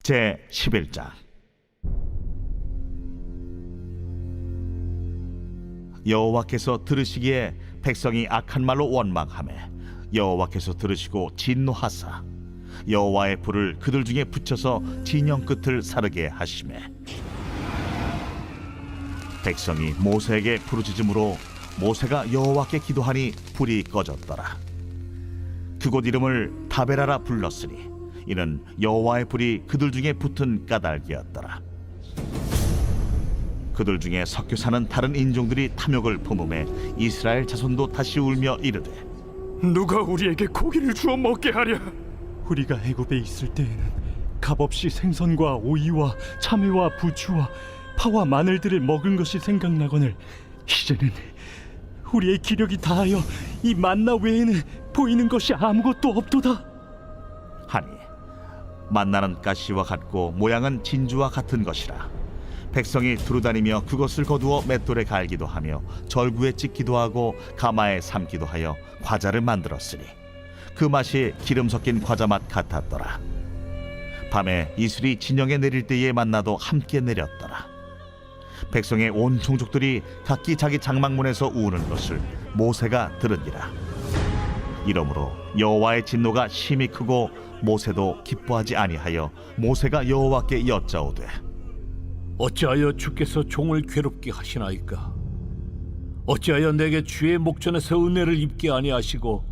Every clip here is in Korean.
제 11장. 여호와께서 들으시기에 백성이 악한 말로 원망하매 여호와께서 들으시고 진노하사 여호와의 불을 그들 중에 붙여서 진영 끝을 사르게 하시매 백성이 모세에게 부르짖음으로 모세가 여호와께 기도하니 불이 꺼졌더라. 그곳 이름을 다베라라 불렀으니 이는 여호와의 불이 그들 중에 붙은 까닭이었더라. 그들 중에 섞여 사는 다른 인종들이 탐욕을 품음에 이스라엘 자손도 다시 울며 이르되 누가 우리에게 고기를 주어 먹게 하랴? 우리가 애굽에 있을 때에는 값없이 생선과 오이와 참외와 부추와 파와 마늘들을 먹은 것이 생각나거늘 이제는 우리의 기력이 다하여 이 만나 외에는 보이는 것이 아무것도 없도다. 하니 만나는 가시와 같고 모양은 진주와 같은 것이라 백성이 두루다니며 그것을 거두어 맷돌에 갈기도 하며 절구에 찍기도 하고 가마에 삶기도 하여 과자를 만들었으니 그 맛이 기름 섞인 과자 맛 같았더라. 밤에 이슬이 진영에 내릴 때에 만나도 함께 내렸더라. 백성의 온 종족들이 각기 자기 장막문에서 우는 것을 모세가 들으니라. 이러므로 여호와의 진노가 심히 크고 모세도 기뻐하지 아니하여 모세가 여호와께 여짜오되 어찌하여 주께서 종을 괴롭게 하시나이까? 어찌하여 내게 주의 목전에서 은혜를 입게 아니하시고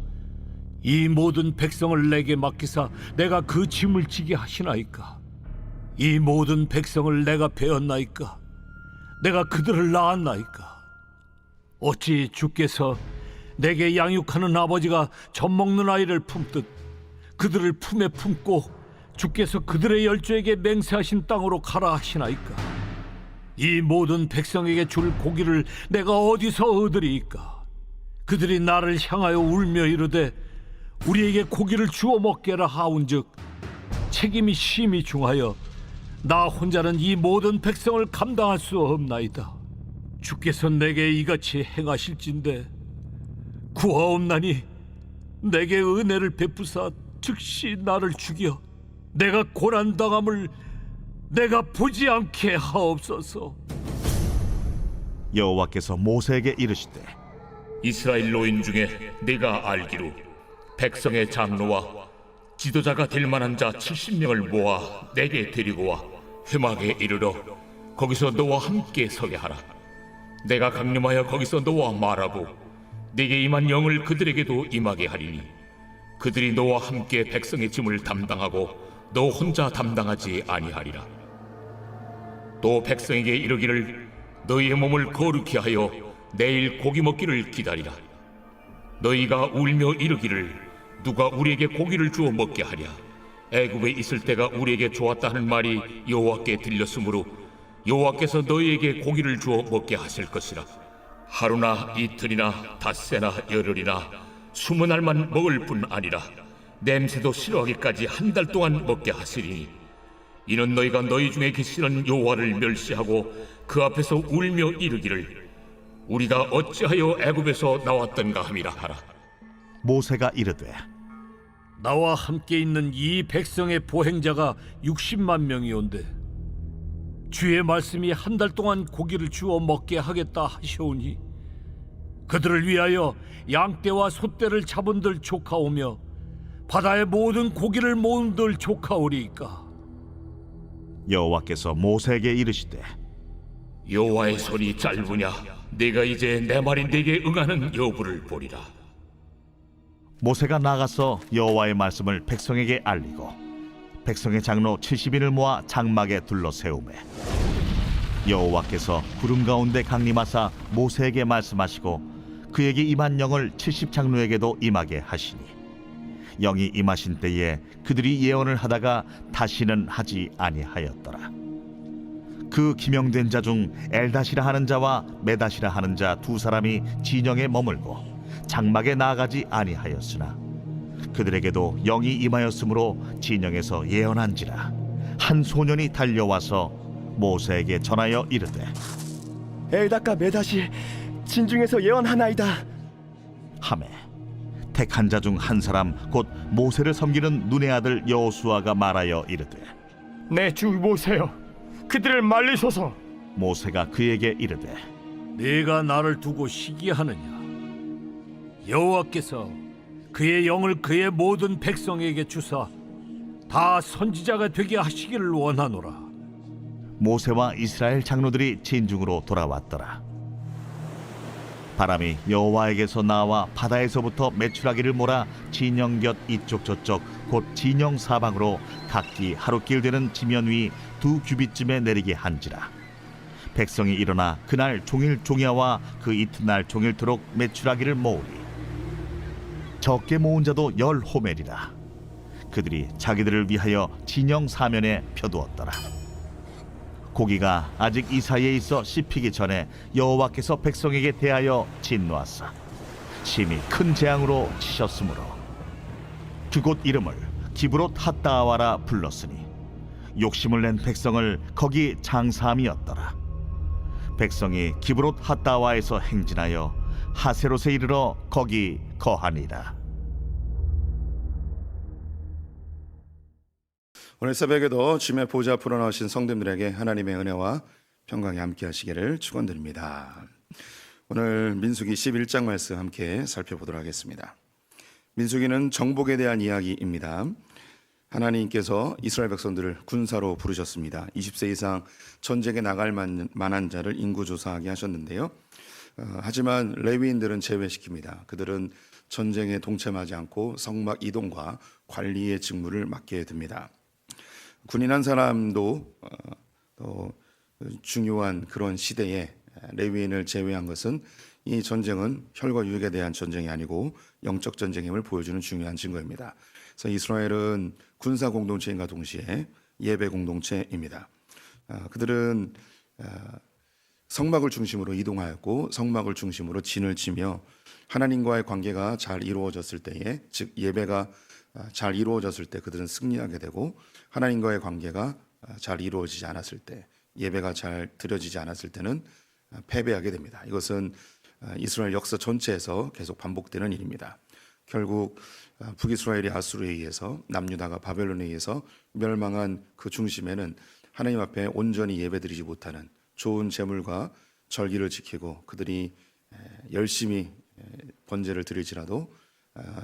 이 모든 백성을 내게 맡기사 내가 그 짐을 지게 하시나이까? 이 모든 백성을 내가 베었나이까? 내가 그들을 낳았나이까? 어찌 주께서 내게 양육하는 아버지가 젖먹는 아이를 품듯 그들을 품에 품고 주께서 그들의 열조에게 맹세하신 땅으로 가라 하시나이까? 이 모든 백성에게 줄 고기를 내가 어디서 얻으리이까? 그들이 나를 향하여 울며 이르되 우리에게 고기를 주어 먹게라 하온즉 책임이 심히 중하여 나 혼자는 이 모든 백성을 감당할 수 없나이다. 주께서 내게 이같이 행하실진대 구하옵나니 내게 은혜를 베푸사 즉시 나를 죽여 내가 고난당함을 내가 보지 않게 하옵소서. 여호와께서 모세에게 이르시되 이스라엘 노인 중에 네가 알기로 백성의 장로와 지도자가 될 만한 자 70명을 모아 내게 데리고 와 회막에 이르러 거기서 너와 함께 서게 하라. 내가 강림하여 거기서 너와 말하고 네게 임한 영을 그들에게도 임하게 하리니 그들이 너와 함께 백성의 짐을 담당하고 너 혼자 담당하지 아니하리라. 또 백성에게 이르기를 너희의 몸을 거룩히 하여 내일 고기 먹기를 기다리라. 너희가 울며 이르기를 누가 우리에게 고기를 주어 먹게 하랴? 애굽에 있을 때가 우리에게 좋았다 하는 말이 여호와께 들렸으므로 여호와께서 너희에게 고기를 주어 먹게 하실 것이라. 하루나 이틀이나 닷새나 열흘이나 20날만 먹을 뿐 아니라 냄새도 싫어하기까지 한 달 동안 먹게 하시리니 이는 너희가 너희 중에 계시는 여호와를 멸시하고 그 앞에서 울며 이르기를 우리가 어찌하여 애굽에서 나왔던가 함이라 하라. 모세가 이르되 나와 함께 있는 이 백성의 보행자가 60만 명이온데 주의 말씀이 한 달 동안 고기를 주어 먹게 하겠다 하시오니 그들을 위하여 양떼와 소떼를 잡은들 조카오며 바다의 모든 고기를 모은들 조카오리이까? 여호와께서 모세에게 이르시되 여호와의 손이 짧으냐? 네가 이제 내 말이 네게 응하는 여부를 보리라. 모세가 나가서 여호와의 말씀을 백성에게 알리고 백성의 장로 70인을 모아 장막에 둘러 세우매 여호와께서 구름 가운데 강림하사 모세에게 말씀하시고 그에게 임한 영을 70장로에게도 임하게 하시니 영이 임하신 때에 그들이 예언을 하다가 다시는 하지 아니하였더라. 그 기명된 자 중 엘다시라 하는 자와 메다시라 하는 자 두 사람이 진영에 머물고 장막에 나아가지 아니하였으나 그들에게도 영이 임하였으므로 진영에서 예언한지라. 한 소년이 달려와서 모세에게 전하여 이르되 엘다가 메다시 진중에서 예언하나이다. 하매 택한 자 중 한 사람 곧 모세를 섬기는 눈의 아들 여호수아가 말하여 이르되 내 주 모세여, 그들을 말리소서. 모세가 그에게 이르되 네가 나를 두고 시기하느냐? 여호와께서 그의 영을 그의 모든 백성에게 주사 다 선지자가 되게 하시기를 원하노라. 모세와 이스라엘 장로들이 진중으로 돌아왔더라. 바람이 여호와에게서 나와 바다에서부터 메추라기를 몰아 진영 곁 이쪽 저쪽 곧 진영 사방으로 각기 하루길 되는 지면 위 2규빗쯤에 내리게 한지라. 백성이 일어나 그날 종일 종야와 그 이튿날 종일토록 메추라기를 모으리. 적게 모은 자도 10호멜이라. 그들이 자기들을 위하여 진영 사면에 펴두었더라. 고기가 아직 이 사이에 있어 씹히기 전에 여호와께서 백성에게 대하여 진노하사 심히 큰 재앙으로 치셨으므로 그곳 이름을 기브롯 핫다아와라 불렀으니 욕심을 낸 백성을 거기 장사함이었더라. 백성이 기브롯 핫다아와에서 행진하여 하세롯에 이르러 거기 거하니라. 오늘 새벽에도 주님의 보좌 앞으로 나오신 성도님들에게 하나님의 은혜와 평강이 함께 하시기를 축원드립니다. 오늘 민수기 11장 말씀 함께 살펴보도록 하겠습니다. 민수기는 정복에 대한 이야기입니다. 하나님께서 이스라엘 백성들을 군사로 부르셨습니다. 20세 이상 전쟁에 나갈 만한 자를 인구조사하게 하셨는데요. 하지만 레위인들은 제외시킵니다. 그들은 전쟁에 동참하지 않고 성막 이동과 관리의 직무를 맡게 됩니다. 군인 한 사람도 중요한 그런 시대에 레위인을 제외한 것은 이 전쟁은 혈과 육에 대한 전쟁이 아니고 영적 전쟁임을 보여주는 중요한 증거입니다. 그래서 이스라엘은 군사 공동체인가 동시에 예배 공동체입니다. 그들은 성막을 중심으로 이동하였고 성막을 중심으로 진을 치며 하나님과의 관계가 잘 이루어졌을 때에, 즉 예배가 잘 이루어졌을 때 그들은 승리하게 되고, 하나님과의 관계가 잘 이루어지지 않았을 때, 예배가 잘 드려지지 않았을 때는 패배하게 됩니다. 이것은 이스라엘 역사 전체에서 계속 반복되는 일입니다. 결국 북이스라엘이 아수르에 의해서, 남유다가 바벨론에 의해서 멸망한 그 중심에는 하나님 앞에 온전히 예배드리지 못하는, 좋은 제물과 절기를 지키고 그들이 열심히 번제를 드릴지라도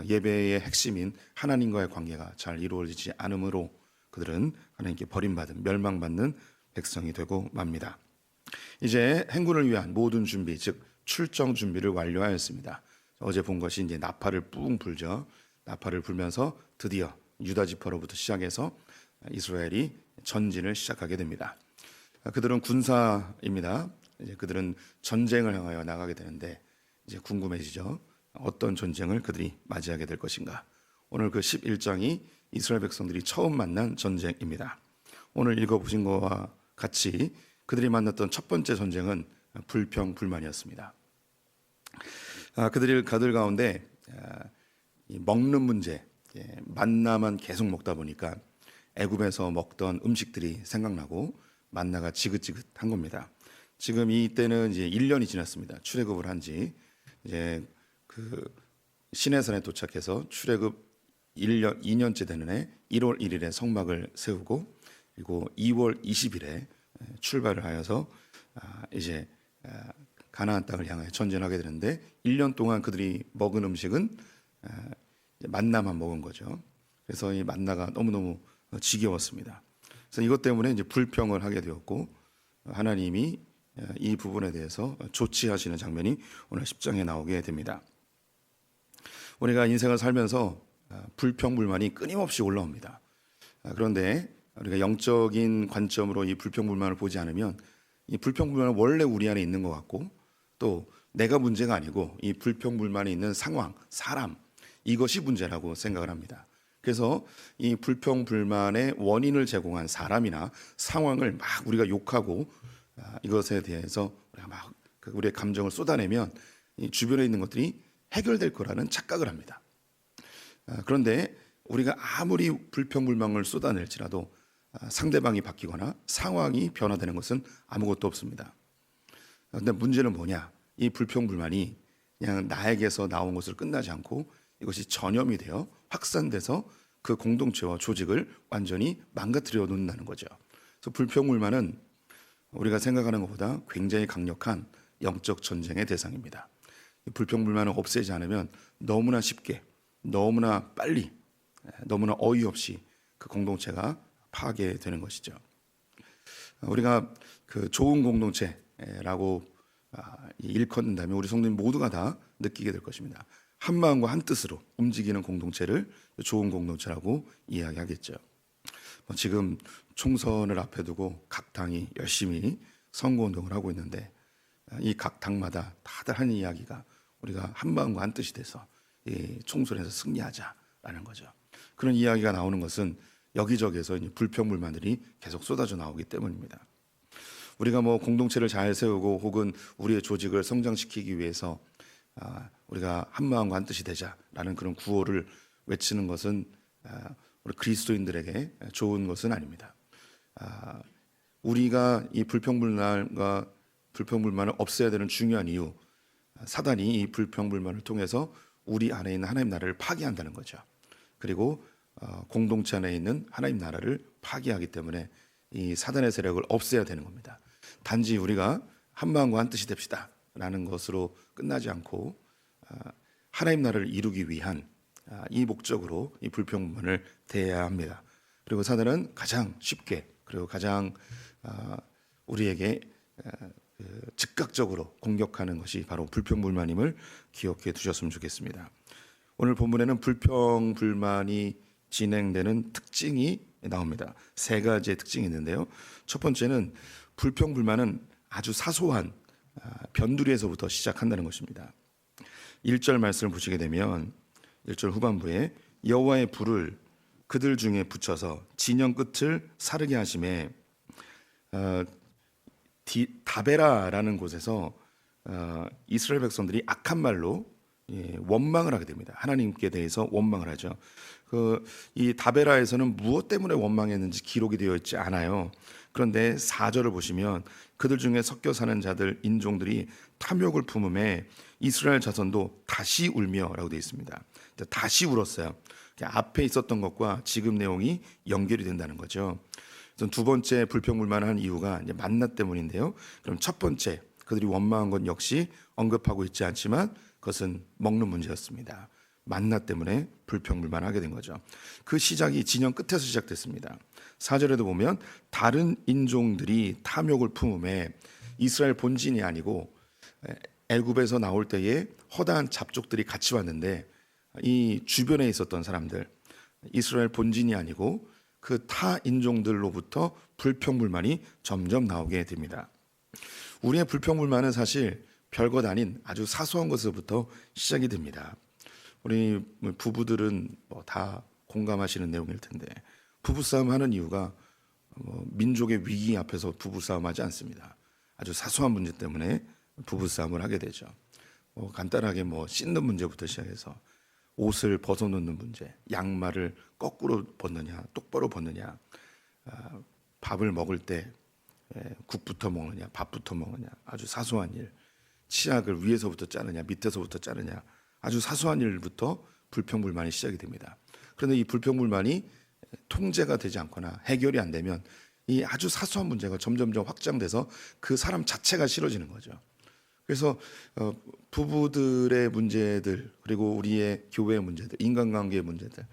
예배의 핵심인 하나님과의 관계가 잘 이루어지지 않으므로 그들은 하나님께 버림받은, 멸망받는 백성이 되고 맙니다. 이제 행군을 위한 모든 준비, 즉 출정 준비를 완료하였습니다. 어제 본 것이 이제 나팔을 뿡 불죠. 나팔을 불면서 드디어 유다 지파로부터 시작해서 이스라엘이 전진을 시작하게 됩니다. 그들은 군사입니다. 이제 그들은 전쟁을 향하여 나가게 되는데, 이제 궁금해지죠. 어떤 전쟁을 그들이 맞이하게 될 것인가. 오늘 그 11장이 이스라엘 백성들이 처음 만난 전쟁입니다. 오늘 읽어보신 것과 같이 그들이 만났던 첫 번째 전쟁은 불평불만이었습니다. 그들 가운데 먹는 문제, 만나만 계속 먹다 보니까 애굽에서 먹던 음식들이 생각나고 만나가 지긋지긋한 겁니다. 지금 이때는 이제 1년이 지났습니다. 출애굽을 한 지 이제 그 시내산에 도착해서 출애굽 2년째 되는 해 1월 1일에 성막을 세우고, 그리고 2월 20일에 출발을 하여서 이제 가나안 땅을 향해 전진하게 되는데, 1년 동안 그들이 먹은 음식은 만나만 먹은 거죠. 그래서 이 만나가 너무너무 지겨웠습니다. 그래서 이것 때문에 이제 불평을 하게 되었고, 하나님이 이 부분에 대해서 조치하시는 장면이 오늘 10장에 나오게 됩니다. 우리가 인생을 살면서 불평불만이 끊임없이 올라옵니다. 그런데 우리가 영적인 관점으로 이 불평불만을 보지 않으면 이 불평불만은 원래 우리 안에 있는 것 같고, 또 내가 문제가 아니고 이 불평불만이 있는 상황, 사람, 이것이 문제라고 생각을 합니다. 그래서 이 불평불만의 원인을 제공한 사람이나 상황을 막 우리가 욕하고, 이것에 대해서 우리가 막 우리의 감정을 쏟아내면 이 주변에 있는 것들이 해결될 거라는 착각을 합니다. 그런데 우리가 아무리 불평불만을 쏟아낼지라도 상대방이 바뀌거나 상황이 변화되는 것은 아무것도 없습니다. 그런데 문제는 뭐냐? 이 불평불만이 그냥 나에게서 나온 것으로 끝나지 않고 이것이 전염이 되어 확산돼서 그 공동체와 조직을 완전히 망가뜨려 놓는다는 거죠. 그래서 불평불만은 우리가 생각하는 것보다 굉장히 강력한 영적 전쟁의 대상입니다. 이 불평불만을 없애지 않으면 너무나 쉽게, 너무나 빨리, 너무나 어이없이 그 공동체가 파괴되는 것이죠. 우리가 그 좋은 공동체라고 일컫는다면 우리 성도님 모두가 다 느끼게 될 것입니다. 한 마음과 한 뜻으로 움직이는 공동체를 좋은 공동체라고 이야기하겠죠. 지금 총선을 앞에 두고 각 당이 열심히 선거운동을 하고 있는데 이 각 당마다 다들 하는 이야기가 우리가 한 마음과 한 뜻이 돼서 이 총선에서 승리하자라는 거죠. 그런 이야기가 나오는 것은 여기저기에서 불평불만들이 계속 쏟아져 나오기 때문입니다. 우리가 뭐 공동체를 잘 세우고 혹은 우리의 조직을 성장시키기 위해서 우리가 한 마음과 한 뜻이 되자라는 그런 구호를 외치는 것은 우리 그리스도인들에게 좋은 것은 아닙니다. 우리가 이 불평불만을 없애야 되는 중요한 이유, 사단이 이 불평불만을 통해서 우리 안에 있는 하나님 나라를 파괴한다는 거죠. 그리고 공동체 안에 있는 하나님 나라를 파괴하기 때문에 이 사단의 세력을 없애야 되는 겁니다. 단지 우리가 한 마음과 한 뜻이 됩시다라는 것으로 끝나지 않고 하나님 나라를 이루기 위한 이 목적으로 이 불평불만을 대해야 합니다. 그리고 사단은 가장 쉽게 그리고 가장 우리에게 즉각적으로 공격하는 것이 바로 불평불만임을 기억해 두셨으면 좋겠습니다. 오늘 본문에는 불평불만이 진행되는 특징이 나옵니다. 세 가지의 특징이 있는데요. 첫 번째는 불평불만은 아주 사소한 변두리에서부터 시작한다는 것입니다. 1절 말씀을 보시게 되면 1절 후반부에 여호와의 불을 그들 중에 붙여서 진영 끝을 사르게 하심에 다베라라는 곳에서 이스라엘 백성들이 악한 말로 원망을 하게 됩니다. 하나님께 대해서 원망을 하죠. 이 다베라에서는 무엇 때문에 원망했는지 기록이 되어 있지 않아요. 그런데 4절을 보시면 그들 중에 섞여 사는 자들 인종들이 탐욕을 품음에 이스라엘 자손도 다시 울며라고 되어 있습니다. 다시 울었어요. 앞에 있었던 것과 지금 내용이 연결이 된다는 거죠. 두 번째 불평불만을 한 이유가 이제 만나 때문인데요. 그럼 첫 번째 그들이 원망한 건 역시 언급하고 있지 않지만 그것은 먹는 문제였습니다. 만나 때문에 불평불만하게 된 거죠. 그 시작이 진영 끝에서 시작됐습니다. 4절에도 보면 다른 인종들이 탐욕을 품음에 이스라엘 본진이 아니고 애굽에서 나올 때에 허다한 잡족들이 같이 왔는데 이 주변에 있었던 사람들 이스라엘 본진이 아니고 그 타 인종들로부터 불평불만이 점점 나오게 됩니다. 우리의 불평불만은 사실 별것 아닌 아주 사소한 것부터 시작이 됩니다. 우리 부부들은 다 공감하시는 내용일 텐데 부부싸움 하는 이유가 민족의 위기 앞에서 부부싸움하지 않습니다. 아주 사소한 문제 때문에 부부싸움을 하게 되죠. 간단하게 씻는 문제부터 시작해서 옷을 벗어놓는 문제, 양말을 거꾸로 벗느냐, 똑바로 벗느냐, 밥을 먹을 때 국부터 먹느냐, 밥부터 먹느냐, 아주 사소한 일, 치약을 위에서부터 짜느냐, 밑에서부터 짜느냐, 아주 사소한 일부터 불평불만이 시작이 됩니다. 그런데 이 불평불만이 통제가 되지 않거나 해결이 안 되면 이 아주 사소한 문제가 점점점 확장돼서 그 사람 자체가 싫어지는 거죠. 그래서 부부들의 문제들 그리고 우리의 교회의 문제들, 인간관계의 문제들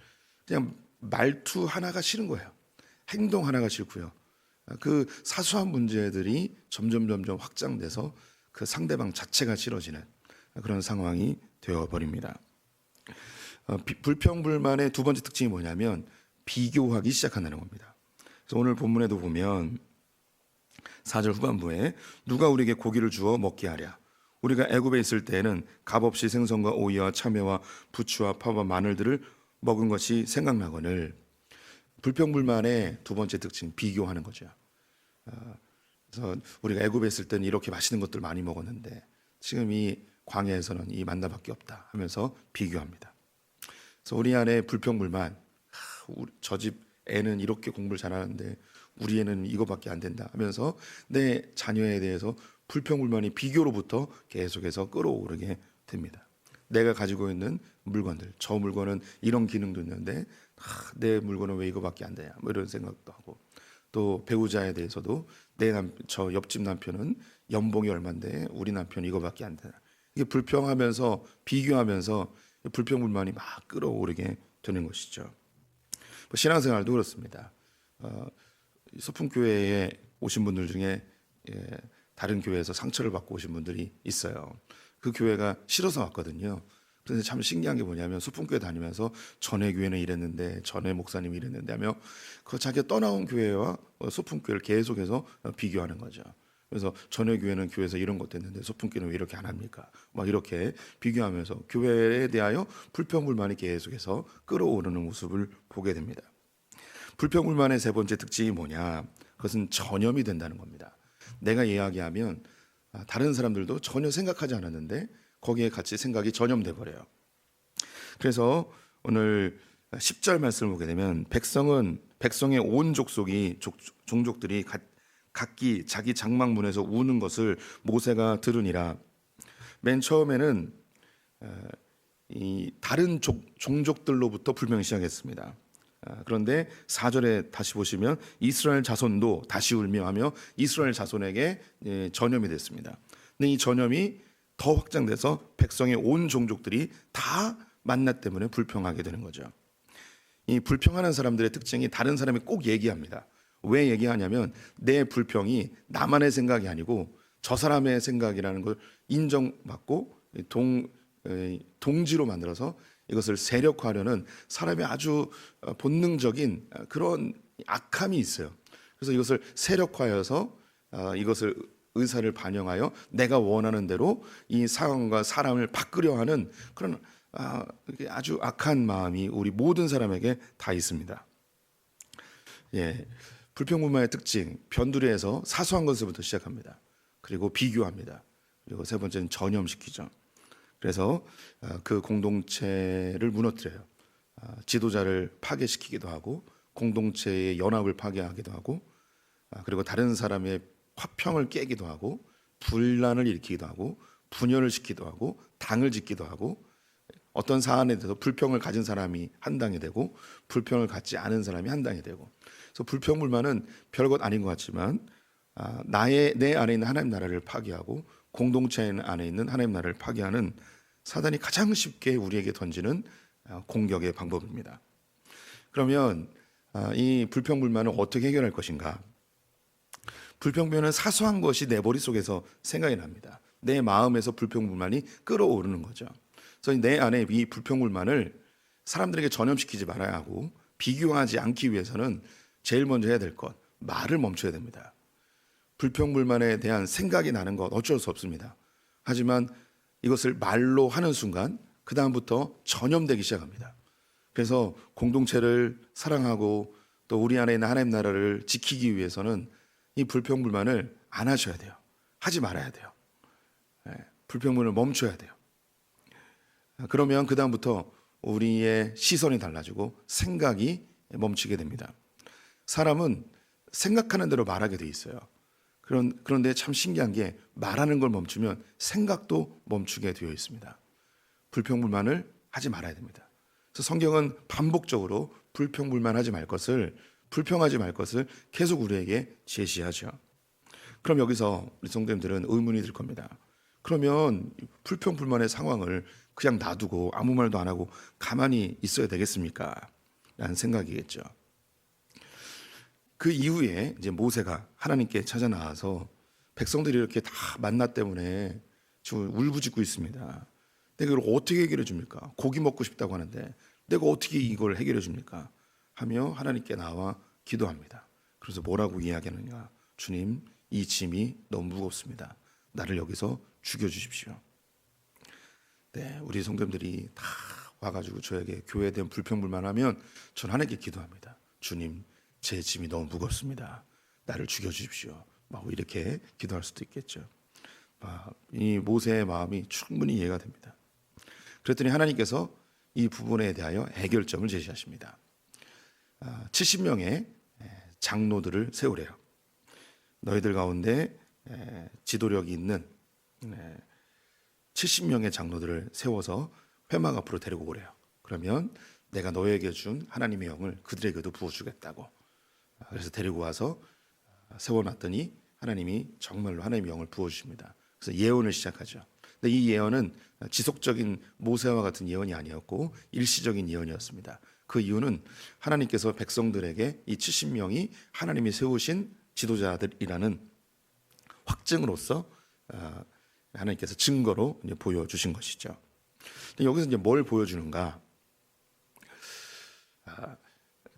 그냥 말투 하나가 싫은 거예요. 행동 하나가 싫고요. 그 사소한 문제들이 점점 확장돼서 그 상대방 자체가 싫어지는 그런 상황이 되어버립니다. 불평불만의 두 번째 특징이 뭐냐면 비교하기 시작한다는 겁니다. 그래서 오늘 본문에도 보면 4절 후반부에 누가 우리에게 고기를 주어 먹게 하랴. 우리가 애굽에 있을 때에는 값없이 생선과 오이와 참외와 부추와 파와 마늘들을 먹은 것이 생각나거늘. 불평불만의 두 번째 특징 비교하는 거죠. 그래서 우리가 애굽에 있을 때는 이렇게 맛있는 것들 많이 먹었는데 지금 이 광야에서는 이 만나밖에 없다 하면서 비교합니다. 그래서 우리 안에 불평불만, 저 집 애는 이렇게 공부를 잘하는데 우리 애는 이거밖에 안 된다 하면서 내 자녀에 대해서 불평불만이 비교로부터 계속해서 끌어오르게 됩니다. 내가 가지고 있는 물건들, 저 물건은 이런 기능도 있는데 내 물건은 왜 이거밖에 안 되냐 이런 생각도 하고 또 배우자에 대해서도 저 옆집 남편은 연봉이 얼마인데 우리 남편 이거밖에 안 되나. 이게 불평하면서 비교하면서 불평불만이 막 끌어오르게 되는 것이죠. 신앙생활도 그렇습니다. 소풍교회에 오신 분들 중에 다른 교회에서 상처를 받고 오신 분들이 있어요. 그 교회가 싫어서 왔거든요. 그런데 참 신기한 게 뭐냐면 소풍교회 다니면서 전에 교회는 이랬는데 전에 목사님이 이랬는데 하며 그 자기가 떠나온 교회와 소풍교회를 계속해서 비교하는 거죠. 그래서 전에 교회는 교회에서 이런 것도 했는데 소풍교회는 왜 이렇게 안 합니까? 막 이렇게 비교하면서 교회에 대하여 불평불만이 계속해서 끌어오르는 모습을 보게 됩니다. 불평불만의 세 번째 특징이 뭐냐? 그것은 전염이 된다는 겁니다. 내가 이야기하면 다른 사람들도 전혀 생각하지 않았는데 거기에 같이 생각이 전염돼 버려요. 그래서 오늘 10절 말씀을 보게 되면 백성의 온 종족들이 각기 자기 장막문에서 우는 것을 모세가 들으니라. 맨 처음에는 이 다른 종족들로부터 불평이 시작했습니다. 그런데 4절에 다시 보시면 이스라엘 자손도 다시 울며 하며 이스라엘 자손에게 전염이 됐습니다. 근데 이 전염이 더 확장돼서 백성의 온 종족들이 다 만나 때문에 불평하게 되는 거죠. 이 불평하는 사람들의 특징이 다른 사람이 꼭 얘기합니다. 왜 얘기하냐면 내 불평이 나만의 생각이 아니고 저 사람의 생각이라는 걸 인정받고 동지로 만들어서 이것을 세력화하려는 사람의 아주 본능적인 그런 악함이 있어요. 그래서 이것을 세력화해서 이것을 의사를 반영하여 내가 원하는 대로 이 상황과 사람을 바꾸려 하는 그런 아주 악한 마음이 우리 모든 사람에게 다 있습니다. 예, 불평불만의 특징, 변두리에서 사소한 것부터 시작합니다. 그리고 비교합니다. 그리고 세 번째는 전염시키죠. 그래서 그 공동체를 무너뜨려요. 지도자를 파괴시키기도 하고 공동체의 연합을 파괴하기도 하고 그리고 다른 사람의 화평을 깨기도 하고 분란을 일으키기도 하고 분열을 시키기도 하고 당을 짓기도 하고 어떤 사안에 대해서 불평을 가진 사람이 한 당이 되고 불평을 갖지 않은 사람이 한 당이 되고 그래서 불평불만은 별것 아닌 것 같지만 내 안에 있는 하나님 나라를 파괴하고 공동체 안에 있는 하나님 나라를 파괴하는 사단이 가장 쉽게 우리에게 던지는 공격의 방법입니다. 그러면 이 불평불만을 어떻게 해결할 것인가? 불평불만은 사소한 것이 내 머릿속에서 생각이 납니다. 내 마음에서 불평불만이 끌어오르는 거죠. 그래서 내 안에 이 불평불만을 사람들에게 전염시키지 말아야 하고 비교하지 않기 위해서는 제일 먼저 해야 될 것, 말을 멈춰야 됩니다. 불평불만에 대한 생각이 나는 것 어쩔 수 없습니다. 하지만 이것을 말로 하는 순간 그 다음부터 전염되기 시작합니다. 그래서 공동체를 사랑하고 또 우리 안에 있는 하나님 나라를 지키기 위해서는 이 불평불만을 안 하셔야 돼요. 하지 말아야 돼요. 불평불만을 멈춰야 돼요. 그러면 그 다음부터 우리의 시선이 달라지고 생각이 멈추게 됩니다. 사람은 생각하는 대로 말하게 돼 있어요. 그런데 참 신기한 게 말하는 걸 멈추면 생각도 멈추게 되어 있습니다. 불평불만을 하지 말아야 됩니다. 그래서 성경은 반복적으로 불평하지 말 것을 계속 우리에게 제시하죠. 그럼 여기서 우리 성도님들은 의문이 들 겁니다. 그러면 불평불만의 상황을 그냥 놔두고 아무 말도 안 하고 가만히 있어야 되겠습니까? 라는 생각이겠죠. 그 이후에 이제 모세가 하나님께 찾아 나와서 백성들이 이렇게 다 만나 때문에 지금 울부짖고 있습니다. 내가 이걸 어떻게 해결해 줍니까? 고기 먹고 싶다고 하는데 내가 어떻게 이걸 해결해 줍니까? 하며 하나님께 나와 기도합니다. 그래서 뭐라고 이야기하느냐? 주님, 이 짐이 너무 무겁습니다. 나를 여기서 죽여주십시오. 네, 우리 성도님들이 다 와가지고 저에게 교회에 대한 불평불만하면 전 하나님께 기도합니다. 주님, 제 짐이 너무 무겁습니다. 나를 죽여주십시오. 막 이렇게 기도할 수도 있겠죠. 이 모세의 마음이 충분히 이해가 됩니다. 그랬더니 하나님께서 이 부분에 대하여 해결점을 제시하십니다. 70명의 장로들을 세우래요. 너희들 가운데 지도력이 있는 70명의 장로들을 세워서 회막 앞으로 데리고 오래요. 그러면 내가 너에게 준 하나님의 영을 그들에게도 부어주겠다고 그래서 데리고 와서 세워놨더니 하나님이 정말로 하나님의 영을 부어주십니다. 그래서 예언을 시작하죠. 근데 이 예언은 지속적인 모세와 같은 예언이 아니었고 일시적인 예언이었습니다. 그 이유는 하나님께서 백성들에게 이 70명이 하나님이 세우신 지도자들이라는 확증으로서 하나님께서 증거로 이제 보여주신 것이죠. 근데 여기서 이제 뭘 보여주는가?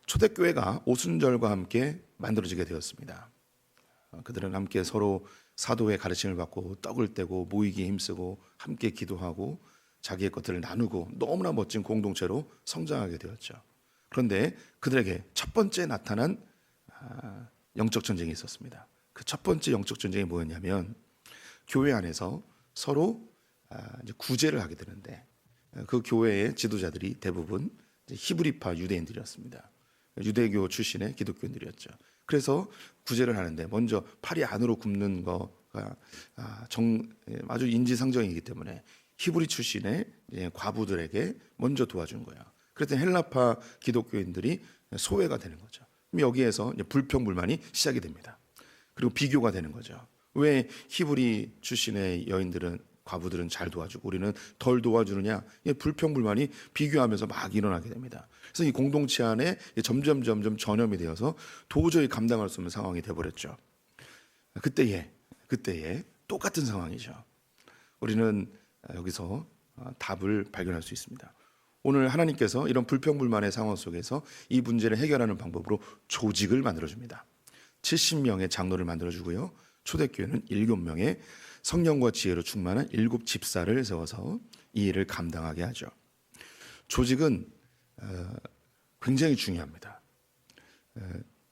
초대교회가 오순절과 함께 만들어지게 되었습니다. 그들은 함께 서로 사도의 가르침을 받고 떡을 떼고 모이기에 힘쓰고 함께 기도하고 자기의 것들을 나누고 너무나 멋진 공동체로 성장하게 되었죠. 그런데 그들에게 첫 번째 나타난 영적 전쟁이 있었습니다. 그 첫 번째 영적 전쟁이 뭐였냐면 교회 안에서 서로 이제 구제를 하게 되는데 그 교회의 지도자들이 대부분 히브리파 유대인들이었습니다. 유대교 출신의 기독교인들이었죠. 그래서 구제를 하는데 먼저 팔이 안으로 굽는 거가 아주 인지상정이기 때문에 히브리 출신의 과부들에게 먼저 도와준 거예요. 그랬더니 헬라파 기독교인들이 소외가 되는 거죠. 여기에서 이제 불평불만이 시작이 됩니다. 그리고 비교가 되는 거죠. 왜 히브리 출신의 여인들은 과부들은 잘 도와주고 우리는 덜 도와주느냐? 불평불만이 비교하면서 막 일어나게 됩니다. 그래서 이 공동체 안에 점점 전염이 되어서 도저히 감당할 수 없는 상황이 되어버렸죠. 그때에 똑같은 상황이죠. 우리는 여기서 답을 발견할 수 있습니다. 오늘 하나님께서 이런 불평불만의 상황 속에서 이 문제를 해결하는 방법으로 조직을 만들어줍니다. 70명의 장로를 만들어주고요. 초대교회는 7명의 성령과 지혜로 충만한 7 집사를 세워서 이 일을 감당하게 하죠. 조직은 굉장히 중요합니다.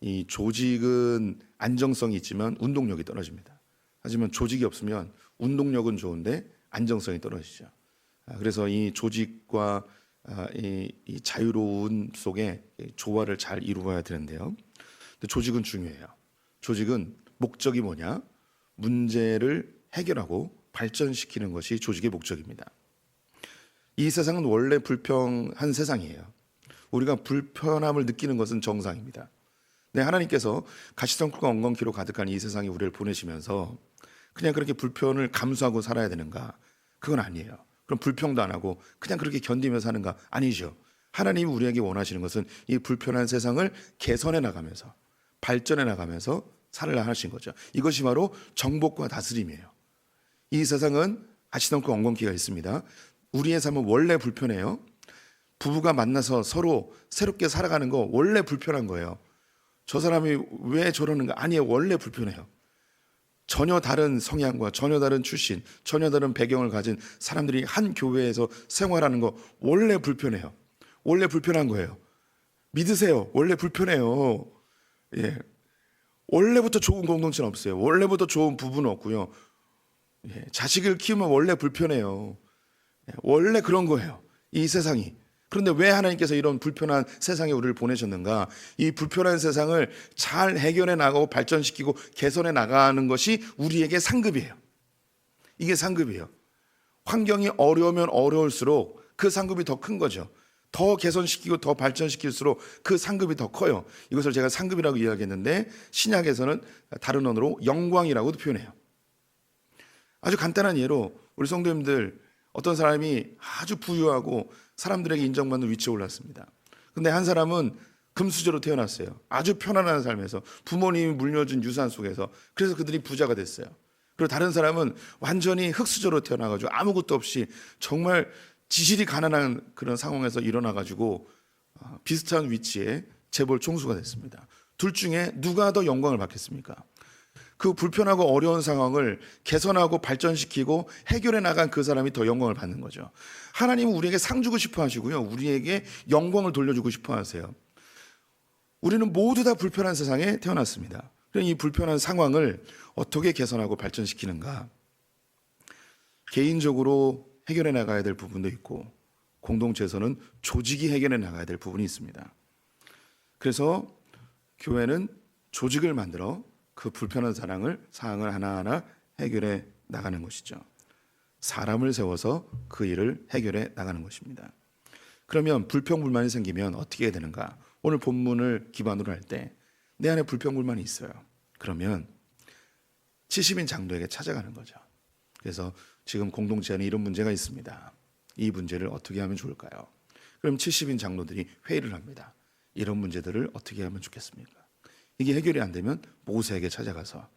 이 조직은 안정성이 있지만 운동력이 떨어집니다. 하지만 조직이 없으면 운동력은 좋은데 안정성이 떨어지죠. 그래서 이 조직과 이 자유로운 속에 조화를 잘 이루어야 되는데요. 근데 조직은 중요해요. 조직은 목적이 뭐냐? 문제를 해결하고 발전시키는 것이 조직의 목적입니다. 이 세상은 원래 불평한 세상이에요. 우리가 불편함을 느끼는 것은 정상입니다. 네, 하나님께서 가시성풀과 엉겅퀴로 가득한 이 세상에 우리를 보내시면서 그냥 그렇게 불편을 감수하고 살아야 되는가? 그건 아니에요. 그럼 불평도 안 하고 그냥 그렇게 견디며 사는가? 아니죠. 하나님이 우리에게 원하시는 것은 이 불편한 세상을 개선해 나가면서 발전해 나가면서 살아야 하신 거죠. 이것이 바로 정복과 다스림이에요. 이 세상은 가시덤불 엉겅퀴가 있습니다. 우리의 삶은 원래 불편해요. 부부가 만나서 서로 새롭게 살아가는 거 원래 불편한 거예요. 저 사람이 왜 저러는가? 아니에요. 원래 불편해요. 전혀 다른 성향과 전혀 다른 출신, 전혀 다른 배경을 가진 사람들이 한 교회에서 생활하는 거 원래 불편해요. 원래 불편한 거예요. 믿으세요. 원래 불편해요. 예. 원래부터 좋은 공동체는 없어요. 원래부터 좋은 부부는 없고요. 예. 자식을 키우면 원래 불편해요. 예. 원래 그런 거예요. 이 세상이. 그런데 왜 하나님께서 이런 불편한 세상에 우리를 보내셨는가? 이 불편한 세상을 잘 해결해 나가고 발전시키고 개선해 나가는 것이 우리에게 상급이에요. 이게 상급이에요. 환경이 어려우면 어려울수록 그 상급이 더 큰 거죠. 더 개선시키고 더 발전시킬수록 그 상급이 더 커요. 이것을 제가 상급이라고 이야기했는데 신약에서는 다른 언어로 영광이라고도 표현해요. 아주 간단한 예로 우리 성도님들 어떤 사람이 아주 부유하고 사람들에게 인정받는 위치에 올랐습니다. 근데 한 사람은 금수저로 태어났어요. 아주 편안한 삶에서 부모님이 물려준 유산 속에서. 그래서 그들이 부자가 됐어요. 그리고 다른 사람은 완전히 흙수저로 태어나가지고 아무것도 없이 정말 지질이 가난한 그런 상황에서 일어나가지고 비슷한 위치에 재벌 총수가 됐습니다. 둘 중에 누가 더 영광을 받겠습니까? 그 불편하고 어려운 상황을 개선하고 발전시키고 해결해 나간 그 사람이 더 영광을 받는 거죠. 하나님은 우리에게 상 주고 싶어 하시고요. 우리에게 영광을 돌려주고 싶어 하세요. 우리는 모두 다 불편한 세상에 태어났습니다. 그럼 이 불편한 상황을 어떻게 개선하고 발전시키는가? 개인적으로 해결해 나가야 될 부분도 있고 공동체에서는 조직이 해결해 나가야 될 부분이 있습니다. 그래서 교회는 조직을 만들어 그 불편한 사항을 하나하나 해결해 나가는 것이죠. 사람을 세워서 그 일을 해결해 나가는 것입니다. 그러면 불평불만이 생기면 어떻게 해야 되는가? 오늘 본문을 기반으로 할 때 내 안에 불평불만이 있어요. 그러면 70인 장로에게 찾아가는 거죠. 그래서 지금 공동체 안에 이런 문제가 있습니다. 이 문제를 어떻게 하면 좋을까요? 그럼 70인 장로들이 회의를 합니다. 이런 문제들을 어떻게 하면 좋겠습니까? 이게 해결이 안 되면 모세에게 찾아가서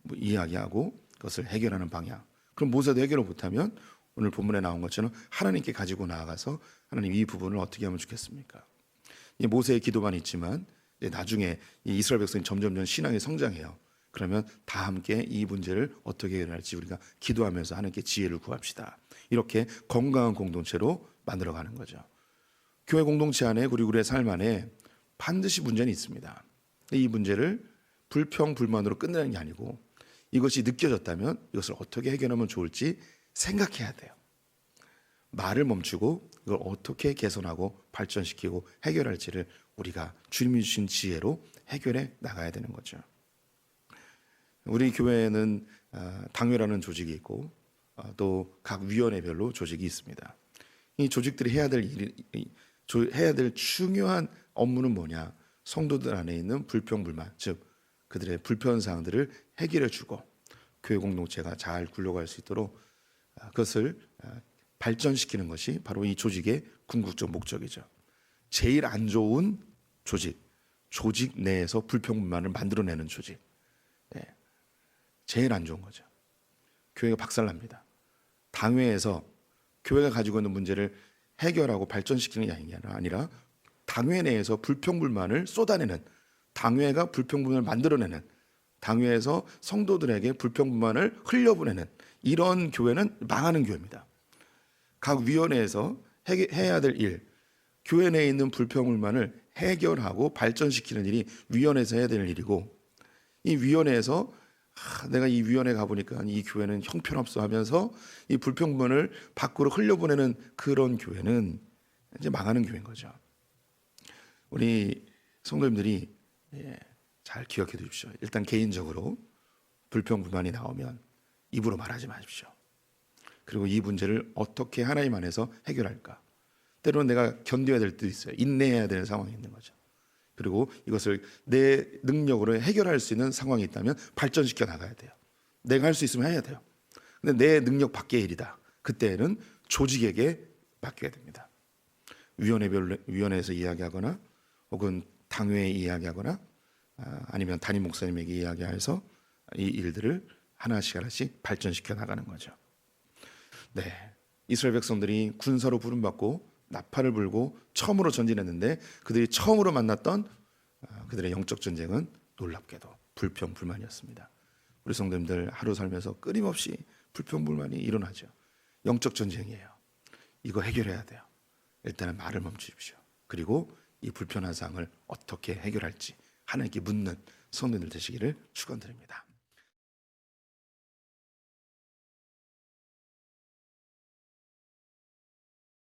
뭐 이야기하고 그것을 해결하는 방향. 그럼 모세도 해결을 못하면 오늘 본문에 나온 것처럼 하나님께 가지고 나아가서 하나님 이 부분을 어떻게 하면 좋겠습니까? 이 모세의 기도만 있지만 나중에 이 이스라엘 백성이 점점점 신앙이 성장해요. 그러면 다 함께 이 문제를 어떻게 해결할지 우리가 기도하면서 하나님께 지혜를 구합시다. 이렇게 건강한 공동체로 만들어가는 거죠. 교회 공동체 안에 우리의 삶 안에 반드시 문제는 있습니다. 이 문제를 불평 불만으로 끝내는 게 아니고 이것이 느껴졌다면 이것을 어떻게 해결하면 좋을지 생각해야 돼요. 말을 멈추고 이걸 어떻게 개선하고 발전시키고 해결할지를 우리가 주님이 주신 지혜로 해결해 나가야 되는 거죠. 우리 교회에는 당회라는 조직이 있고 또 각 위원회별로 조직이 있습니다. 이 조직들이 해야 될 중요한 업무는 뭐냐? 성도들 안에 있는 불평불만, 즉 그들의 불편 사항들을 해결해 주고 교회 공동체가 잘 굴러갈 수 있도록 그것을 발전시키는 것이 바로 이 조직의 궁극적 목적이죠. 제일 안 좋은 조직 내에서 불평불만을 만들어내는 조직, 제일 안 좋은 거죠. 교회가 박살납니다. 당회에서 교회가 가지고 있는 문제를 해결하고 발전시키는 게 아니라 당회 내에서 불평불만을 쏟아내는, 당회가 불평불만을 만들어내는, 당회에서 성도들에게 불평불만을 흘려보내는 이런 교회는 망하는 교회입니다. 각 위원회에서 해야 될 일, 교회 내에 있는 불평불만을 해결하고 발전시키는 일이 위원회에서 해야 될 일이고, 이 위원회에서 내가 이 위원회 가보니까 이 교회는 형편없어 하면서 이 불평불만을 밖으로 흘려보내는 그런 교회는 이제 망하는 교회인 거죠. 우리 성도님들이 잘 기억해 두십시오. 일단 개인적으로 불평불만이 나오면 입으로 말하지 마십시오. 그리고 이 문제를 어떻게 하나님 안에서 해결할까? 때로는 내가 견뎌야 될 때도 있어요. 인내해야 되는 상황이 있는 거죠. 그리고 이것을 내 능력으로 해결할 수 있는 상황이 있다면 발전시켜 나가야 돼요. 내가 할 수 있으면 해야 돼요. 근데 내 능력 밖의 일이다. 그때는 조직에게 맡겨야 됩니다. 위원회에서 이야기하거나 혹은 당회에 이야기하거나 아니면 담임 목사님에게 이야기해서 이 일들을 하나씩 발전시켜 나가는 거죠. 네, 이스라엘 백성들이 군사로 부름받고 나팔을 불고 처음으로 전진했는데 그들이 처음으로 만났던 그들의 영적 전쟁은 놀랍게도 불평불만이었습니다. 우리 성도님들 하루 살면서 끊임없이 불평불만이 일어나죠. 영적 전쟁이에요. 이거 해결해야 돼요. 일단은 말을 멈추십시오. 그리고 이 불편한 사항을 어떻게 해결할지 하나님께 묻는 성도님들 되시기를 축원드립니다.